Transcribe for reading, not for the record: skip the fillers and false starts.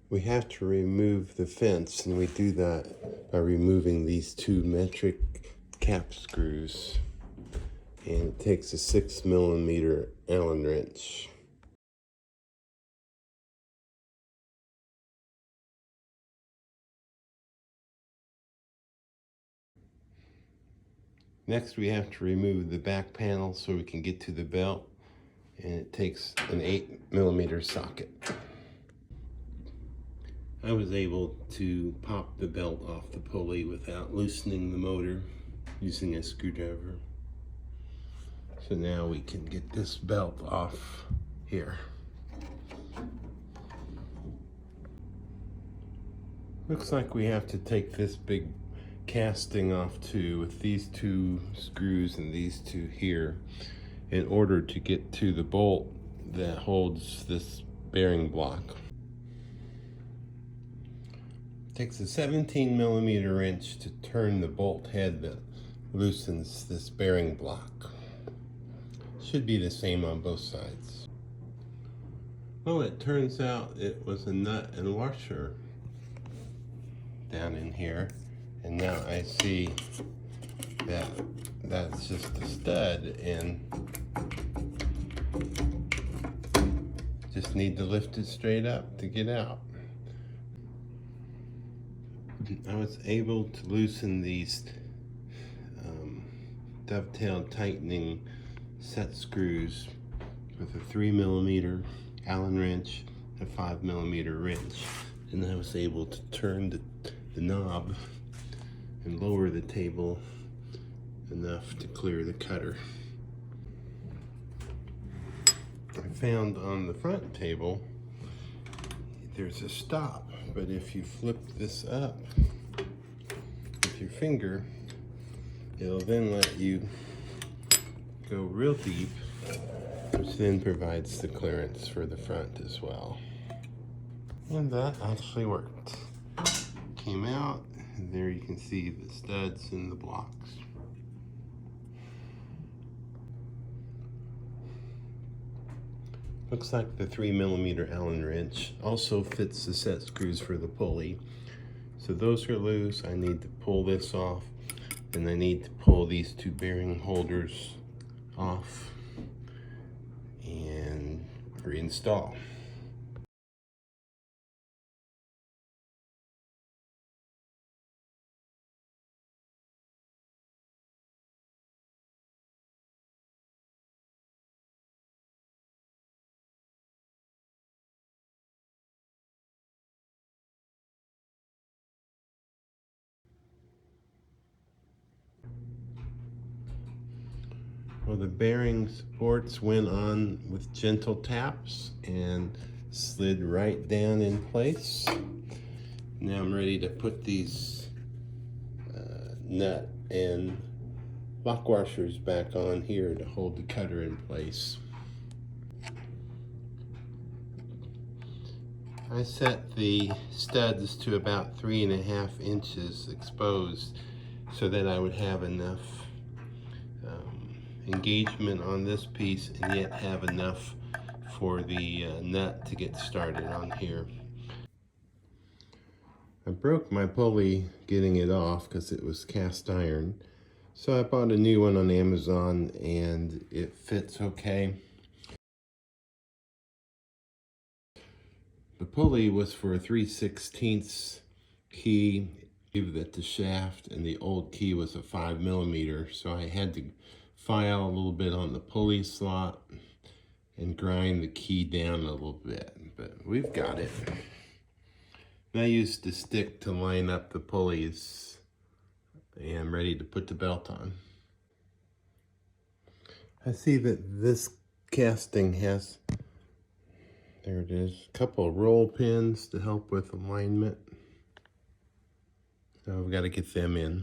We have to remove the fence, and we do that by removing these two metric cap screws. And it takes a 6mm Allen wrench. Next, we have to remove the back panel so we can get to the belt, and it takes an 8mm socket. I was able to pop the belt off the pulley without loosening the motor using a screwdriver. So now we can get this belt off here. Looks like we have to take this big casting off too, with these two screws and these two here, in order to get to the bolt that holds this bearing block. It takes a 17mm wrench to turn the bolt head that loosens this bearing block. Should be the same on both sides. Well, it turns out it was a nut and washer down in here, and now I see that that's just a stud, and just need to lift it straight up to get out. I was able to loosen these dovetail tightening set screws with a 3mm Allen wrench, a 5mm wrench, and I was able to turn the knob and lower the table enough to clear the cutter. I found on the front table there's a stop, but if you flip this up with your finger, it'll then let you go real deep, which then provides the clearance for the front as well. And that actually worked. Came out, and there you can see the studs and the blocks. Looks like the 3mm Allen wrench also fits the set screws for the pulley. So those are loose. I need to pull this off, and I need to pull these two bearing holders off and reinstall. Well, the bearing supports went on with gentle taps and slid right down in place. Now I'm ready to put these nut and lock washers back on here to hold the cutter in place. I set the studs to about 3.5 inches exposed so that I would have enough engagement on this piece and yet have enough for the nut to get started on here. I broke my pulley getting it off because it was cast iron, so I bought a new one on Amazon and it fits okay. The pulley was for a 3/16 key at the shaft, and the old key was a 5mm, so I had to file a little bit on the pulley slot and grind the key down a little bit, but we've got it. And I used the stick to line up the pulleys, and I'm ready to put the belt on. I see that this casting has, there it is, a couple of roll pins to help with alignment. So I've got to get them in.